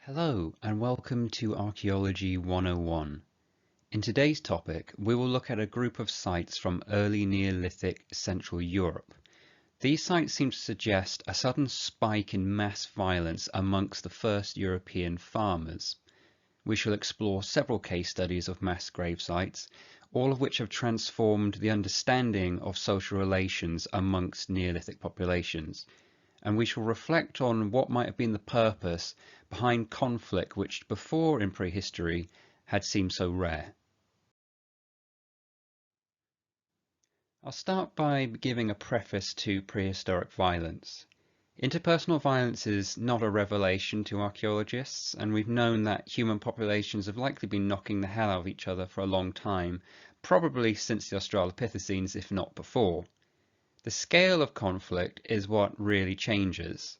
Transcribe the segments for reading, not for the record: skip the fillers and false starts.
Hello and welcome to Archaeology 101. In today's topic, we will look at a group of sites from early Neolithic Central Europe. These sites seem to suggest a sudden spike in mass violence amongst the first European farmers. We shall explore several case studies of mass grave sites, all of which have transformed the understanding of social relations amongst Neolithic populations. And we shall reflect on what might have been the purpose behind conflict which before in prehistory had seemed so rare. I'll start by giving a preface to prehistoric violence. Interpersonal violence is not a revelation to archaeologists, and we've known that human populations have likely been knocking the hell out of each other for a long time, probably since the Australopithecines, if not before. The scale of conflict is what really changes.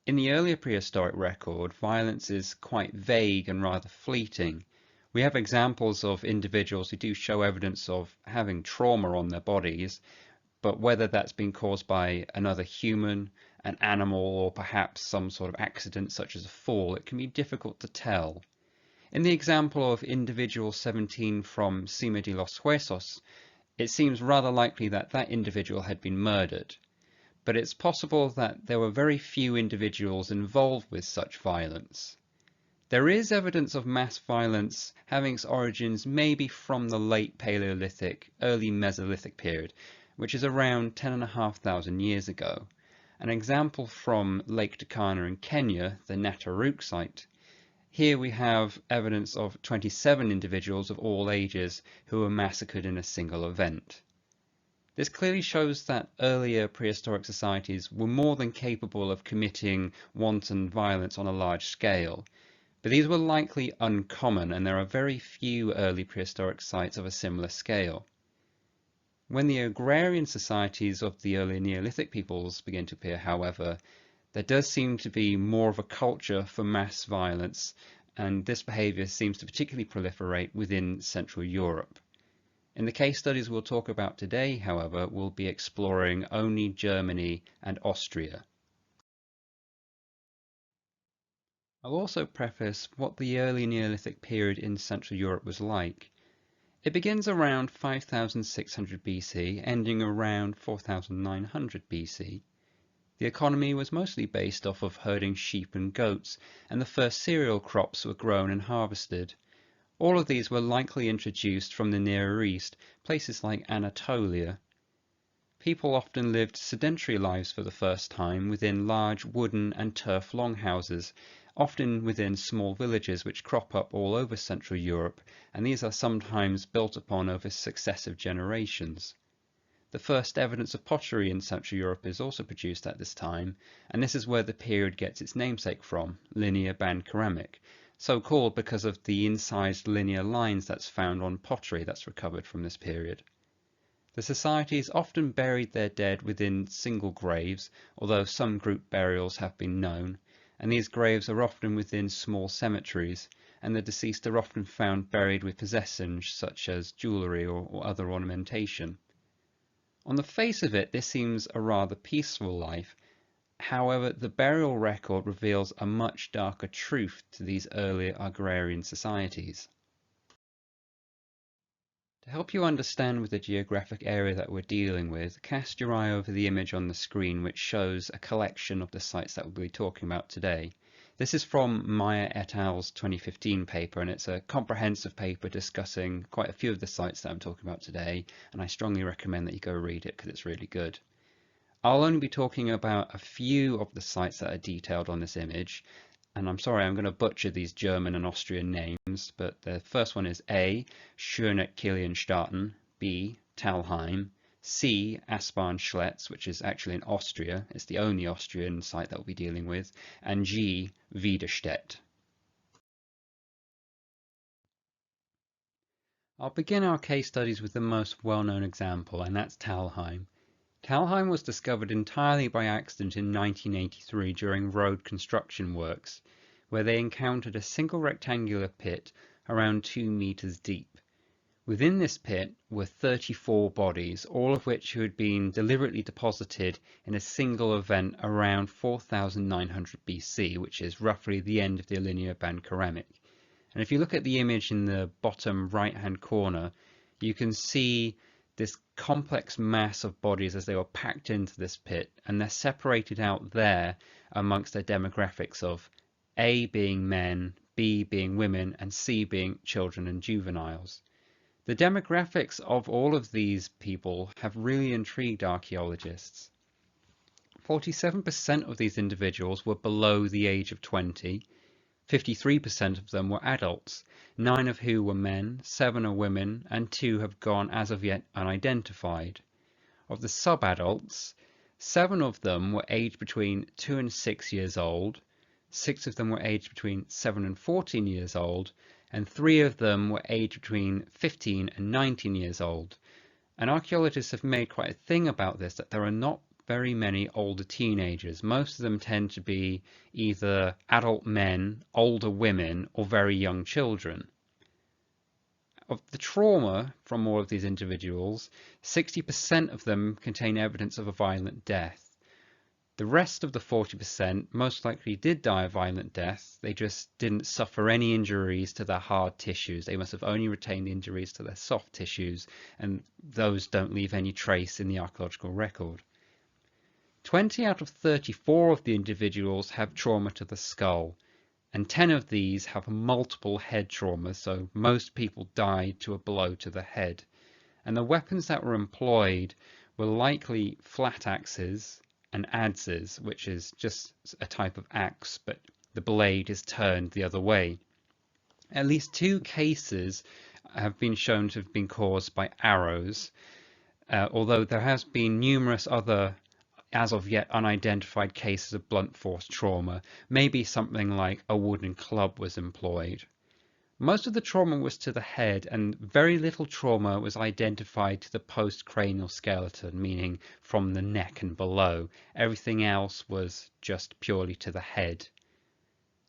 In the earlier prehistoric record, violence is quite vague and rather fleeting. We have examples of individuals who do show evidence of having trauma on their bodies, but whether that's been caused by another human, an animal, or perhaps some sort of accident such as a fall, it can be difficult to tell. In the example of individual 17 from Cima de los Huesos, it seems rather likely that that individual had been murdered, but it's possible that there were very few individuals involved with such violence. There is evidence of mass violence having its origins maybe from the late Paleolithic, early Mesolithic period, which is around 10,500 years ago. An example from Lake Turkana in Kenya, the Nataruk site. Here we have evidence of 27 individuals of all ages who were massacred in a single event. This clearly shows that earlier prehistoric societies were more than capable of committing wanton violence on a large scale, but these were likely uncommon, and there are very few early prehistoric sites of a similar scale. When the agrarian societies of the early Neolithic peoples begin to appear, however, there does seem to be more of a culture for mass violence, and this behaviour seems to particularly proliferate within Central Europe. In the case studies we'll talk about today, however, we'll be exploring only Germany and Austria. I'll also preface what the early Neolithic period in Central Europe was like. It begins around 5600 BC, ending around 4900 BC. The economy was mostly based off of herding sheep and goats, and the first cereal crops were grown and harvested. All of these were likely introduced from the Near East, places like Anatolia. People often lived sedentary lives for the first time within large wooden and turf longhouses, often within small villages which crop up all over Central Europe, and these are sometimes built upon over successive generations. The first evidence of pottery in Central Europe is also produced at this time, and this is where the period gets its namesake from, linear band ceramic, so called because of the incised linear lines that's found on pottery that's recovered from this period. The societies often buried their dead within single graves, although some group burials have been known, and these graves are often within small cemeteries, and the deceased are often found buried with possessions such as jewellery or other ornamentation. On the face of it, this seems a rather peaceful life. However, the burial record reveals a much darker truth to these earlier agrarian societies. To help you understand with the geographic area that we're dealing with, cast your eye over the image on the screen which shows a collection of the sites that we'll be talking about today. This is from Meyer et al.'s 2015 paper, and it's a comprehensive paper discussing quite a few of the sites that I'm talking about today, and I strongly recommend that you go read it because it's really good. I'll only be talking about a few of the sites that are detailed on this image, and I'm sorry I'm going to butcher these German and Austrian names, but the first one is A. Schöneck-Kilianstädten, B. Talheim, C. Aspern-Schletz, which is actually in Austria, it's the only Austrian site that we'll be dealing with, and G. Wiedestedt. I'll begin our case studies with the most well-known example, and that's Talheim. Talheim was discovered entirely by accident in 1983 during road construction works, where they encountered a single rectangular pit around 2 meters deep. Within this pit were 34 bodies, all of which had been deliberately deposited in a single event around 4900 BC, which is roughly the end of the linear band ceramic. And if you look at the image in the bottom right-hand corner, you can see this complex mass of bodies as they were packed into this pit, and they're separated out there amongst their demographics of A being men, B being women, and C being children and juveniles. The demographics of all of these people have really intrigued archaeologists. 47% of these individuals were below the age of 20, 53% of them were adults, 9 of who were men, 7 are women, and 2 have gone as of yet unidentified. Of the sub-adults, 7 of them were aged between 2 and 6 years old, 6 of them were aged between 7 and 14 years old, and 3 of them were aged between 15 and 19 years old. And archaeologists have made quite a thing about this, that there are not very many older teenagers. Most of them tend to be either adult men, older women, or very young children. Of the trauma from all of these individuals, 60% of them contain evidence of a violent death. The rest of the 40% most likely did die a violent death. They just didn't suffer any injuries to their hard tissues. They must have only retained injuries to their soft tissues, and those don't leave any trace in the archaeological record. 20 out of 34 of the individuals have trauma to the skull, and 10 of these have multiple head traumas, so most people died to a blow to the head. And the weapons that were employed were likely flat axes and adzes, which is just a type of axe, but the blade is turned the other way. At least 2 cases have been shown to have been caused by arrows, although there has been numerous other as of yet unidentified cases of blunt force trauma. Maybe something like a wooden club was employed. Most of the trauma was to the head, and very little trauma was identified to the postcranial skeleton, meaning from the neck and below. Everything else was just purely to the head.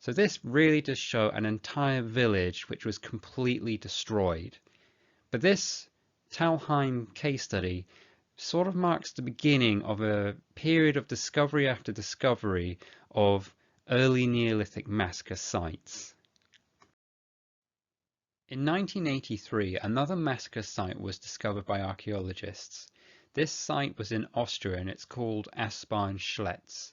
So this really does show an entire village which was completely destroyed. But this Talheim case study sort of marks the beginning of a period of discovery after discovery of early Neolithic massacre sites. In 1983, another massacre site was discovered by archaeologists. This site was in Austria, and it's called Schlettz.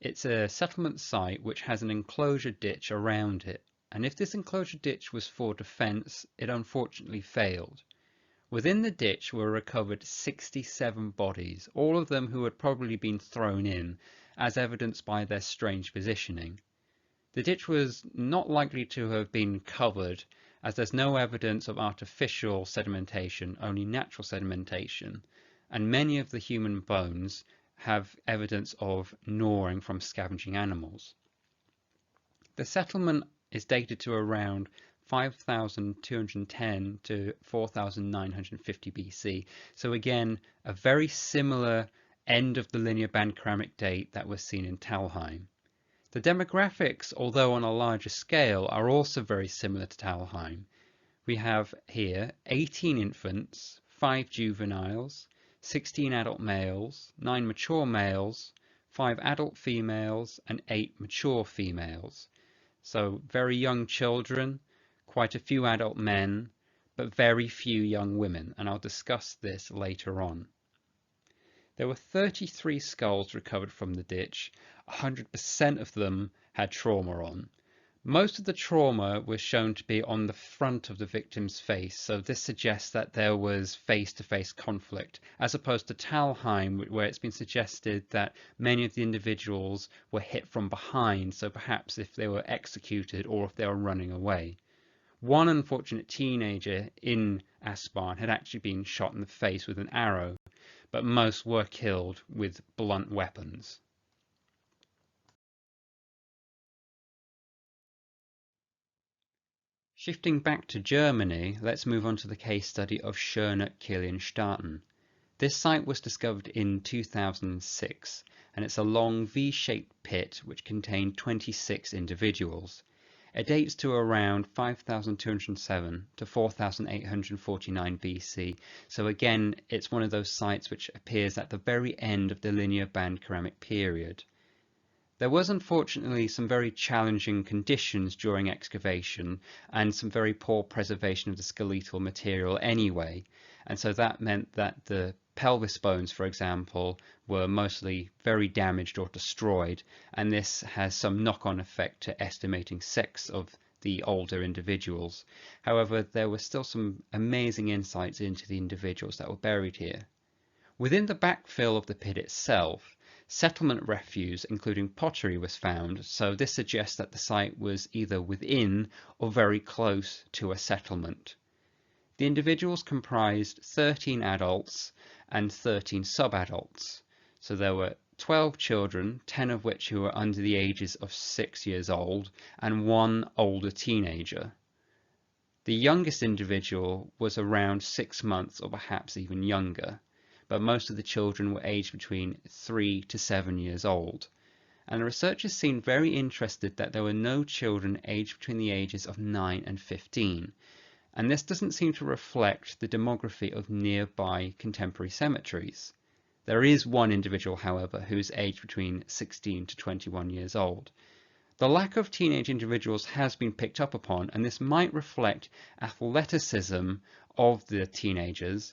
It's a settlement site which has an enclosure ditch around it, and if this enclosure ditch was for defense, it unfortunately failed. Within the ditch were recovered 67 bodies, all of them who had probably been thrown in, as evidenced by their strange positioning. The ditch was not likely to have been covered, as there's no evidence of artificial sedimentation, only natural sedimentation, and many of the human bones have evidence of gnawing from scavenging animals. The settlement is dated to around 5210 to 4950 BC. So again, a very similar end of the linear band ceramic date that was seen in Talheim. The demographics, although on a larger scale, are also very similar to Talheim. We have here 18 infants, 5 juveniles, 16 adult males, 9 mature males, 5 adult females, and 8 mature females. So very young children, quite a few adult men, but very few young women, and I'll discuss this later on. There were 33 skulls recovered from the ditch. 100% of them had trauma on. Most of the trauma was shown to be on the front of the victim's face, so this suggests that there was face-to-face conflict, as opposed to Talheim, where it's been suggested that many of the individuals were hit from behind, so perhaps if they were executed or if they were running away. One unfortunate teenager in Aspern had actually been shot in the face with an arrow, but most were killed with blunt weapons. Shifting back to Germany, let's move on to the case study of Schöneck-Kilianstädten. This site was discovered in 2006, and it's a long V-shaped pit which contained 26 individuals. It dates to around 5207 to 4849 BC. So again, it's one of those sites which appears at the very end of the linear band ceramic period. There was unfortunately some very challenging conditions during excavation and some very poor preservation of the skeletal material anyway, and so that meant that the pelvis bones, for example, were mostly very damaged or destroyed, and this has some knock-on effect to estimating sex of the older individuals. However, there were still some amazing insights into the individuals that were buried here. Within the backfill of the pit itself, settlement refuse, including pottery, was found, so this suggests that the site was either within or very close to a settlement. The individuals comprised 13 adults and 13 sub-adults, so there were 12 children, 10 of which who were under the ages of 6 years old, and one older teenager. The youngest individual was around 6 months or perhaps even younger, but most of the children were aged between 3 to 7 years old. And the researchers seemed very interested that there were no children aged between the ages of 9 and 15, and this doesn't seem to reflect the demography of nearby contemporary cemeteries. There is one individual, however, who is aged between 16 to 21 years old. The lack of teenage individuals has been picked up upon, and this might reflect athleticism of the teenagers,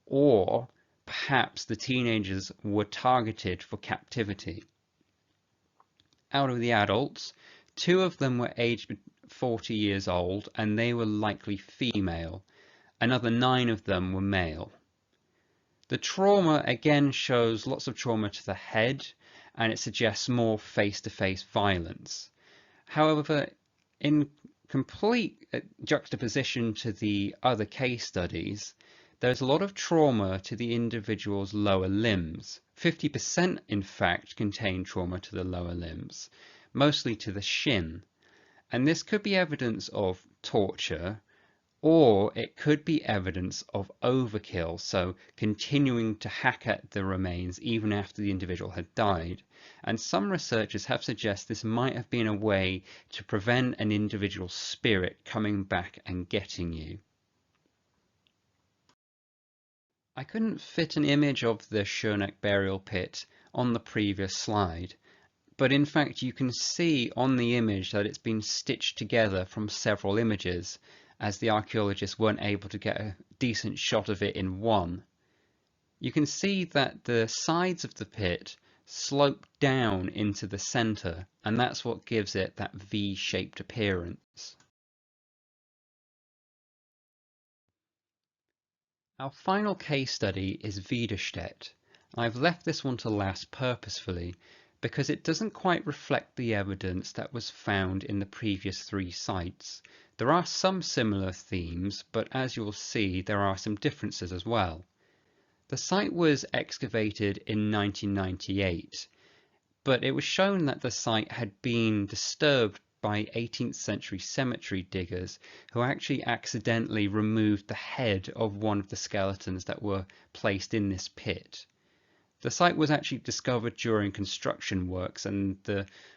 or perhaps the teenagers were targeted for captivity. Out of the adults, 2 of them were aged 40 years old, and they were likely female. Another 9 of them were male. The trauma again shows lots of trauma to the head, and it suggests more face-to-face violence. However, in complete juxtaposition to the other case studies, there's a lot of trauma to the individual's lower limbs. 50% in fact contain trauma to the lower limbs, mostly to the shin. And this could be evidence of torture, or it could be evidence of overkill, so continuing to hack at the remains even after the individual had died. And some researchers have suggested this might have been a way to prevent an individual's spirit coming back and getting you. I couldn't fit an image of the Schöneck burial pit on the previous slide, but in fact you can see on the image that it's been stitched together from several images, as the archaeologists weren't able to get a decent shot of it in one. You can see that the sides of the pit slope down into the center, and that's what gives it that V-shaped appearance. Our final case study is Vashet. I've left this one to last purposefully because it doesn't quite reflect the evidence that was found in the previous 3 sites. There are some similar themes, but as you'll see, there are some differences as well. The site was excavated in 1998, but it was shown that the site had been disturbed by 18th century cemetery diggers who actually accidentally removed the head of one of the skeletons that were placed in this pit. The site was actually discovered during construction works, and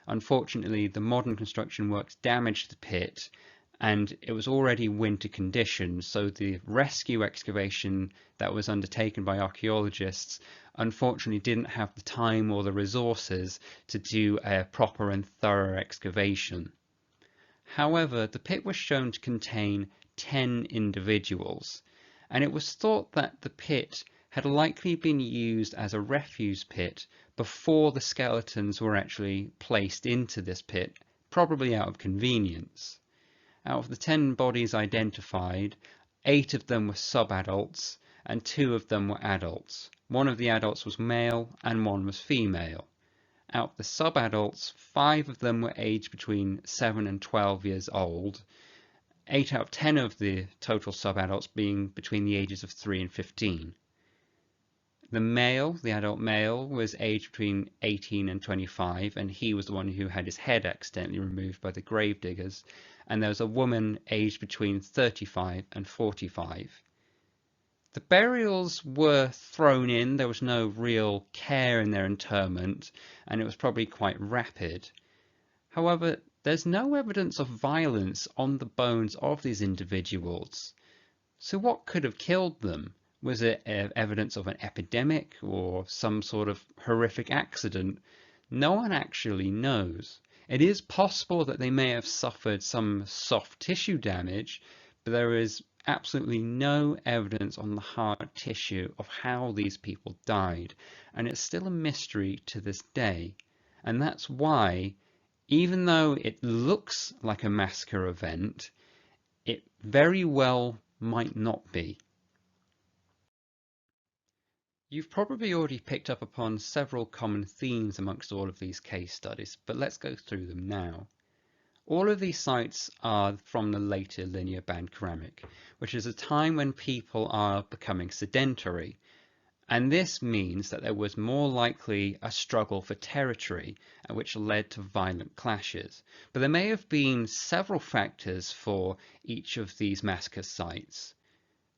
unfortunately the modern construction works damaged the pit, and it was already winter conditions, so the rescue excavation that was undertaken by archaeologists unfortunately didn't have the time or the resources to do a proper and thorough excavation. However, the pit was shown to contain 10 individuals, and it was thought that the pit had likely been used as a refuse pit before the skeletons were actually placed into this pit, probably out of convenience. Out of the 10 bodies identified, 8 of them were sub-adults and 2 of them were adults. One of the adults was male and 1 was female. Out of the sub-adults, 5 of them were aged between 7 and 12 years old, 8 out of 10 of the total sub-adults being between the ages of 3 and 15. The adult male, was aged between 18 and 25, and he was the one who had his head accidentally removed by the grave diggers. And there was a woman aged between 35 and 45. The burials were thrown in, there was no real care in their interment, and it was probably quite rapid. However, there's no evidence of violence on the bones of these individuals. So what could have killed them? Was it evidence of an epidemic or some sort of horrific accident? No one actually knows. It is possible that they may have suffered some soft tissue damage, but there is absolutely no evidence on the hard tissue of how these people died, and it's still a mystery to this day. And that's why, even though it looks like a massacre event, it very well might not be. You've probably already picked up upon several common themes amongst all of these case studies, but let's go through them now. All of these sites are from the later linear band ceramic, which is a time when people are becoming sedentary, and this means that there was more likely a struggle for territory, which led to violent clashes. But there may have been several factors for each of these massacre sites.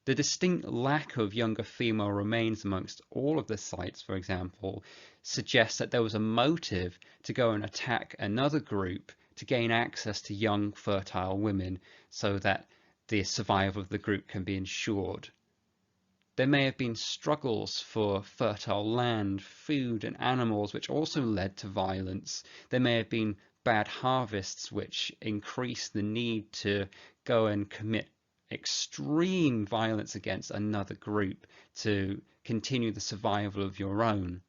The distinct lack of younger female remains amongst all of the sites, for example, suggests that there was a motive to go and attack another group to gain access to young, fertile women so that the survival of the group can be ensured. There may have been struggles for fertile land, food, and animals, which also led to violence. There may have been bad harvests, which increased the need to go and commit extreme violence against another group to continue the survival of your own.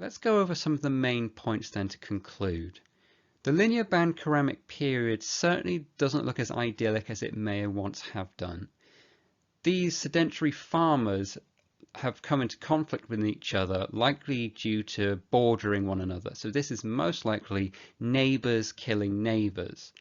Let's go over some of the main points then to conclude. The linear band ceramic period certainly doesn't look as idyllic as it may once have done. These sedentary farmers have come into conflict with each other, likely due to bordering one another. So this is most likely neighbors killing neighbors.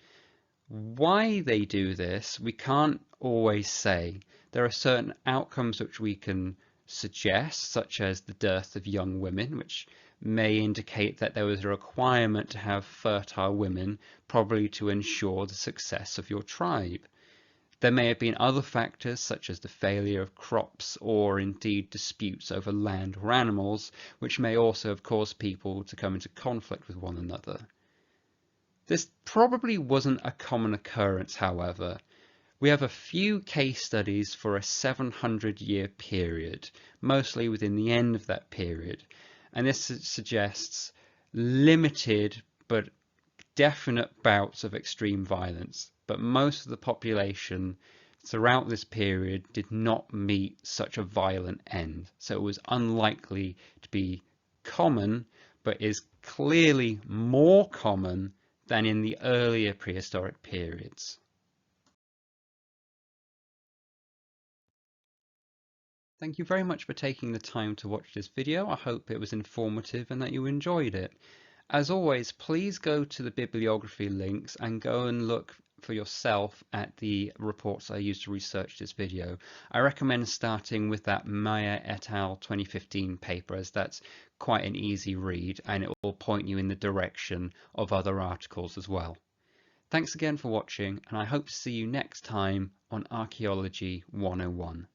Why they do this, we can't always say. There are certain outcomes which we can suggest, such as the dearth of young women, which may indicate that there was a requirement to have fertile women, probably to ensure the success of your tribe. There may have been other factors, such as the failure of crops or indeed disputes over land or animals, which may also have caused people to come into conflict with one another. This probably wasn't a common occurrence, however. We have a few case studies for a 700-year period, mostly within the end of that period, and this suggests limited but definite bouts of extreme violence. But most of the population throughout this period did not meet such a violent end, so it was unlikely to be common, but is clearly more common than in the earlier prehistoric periods. Thank you very much for taking the time to watch this video. I hope it was informative and that you enjoyed it. As always, please go to the bibliography links and go and look for yourself at the reports I used to research this video. I recommend starting with that Maya et al. 2015 paper, as that's quite an easy read and it will point you in the direction of other articles as well. Thanks again for watching, and I hope to see you next time on Archaeology 101.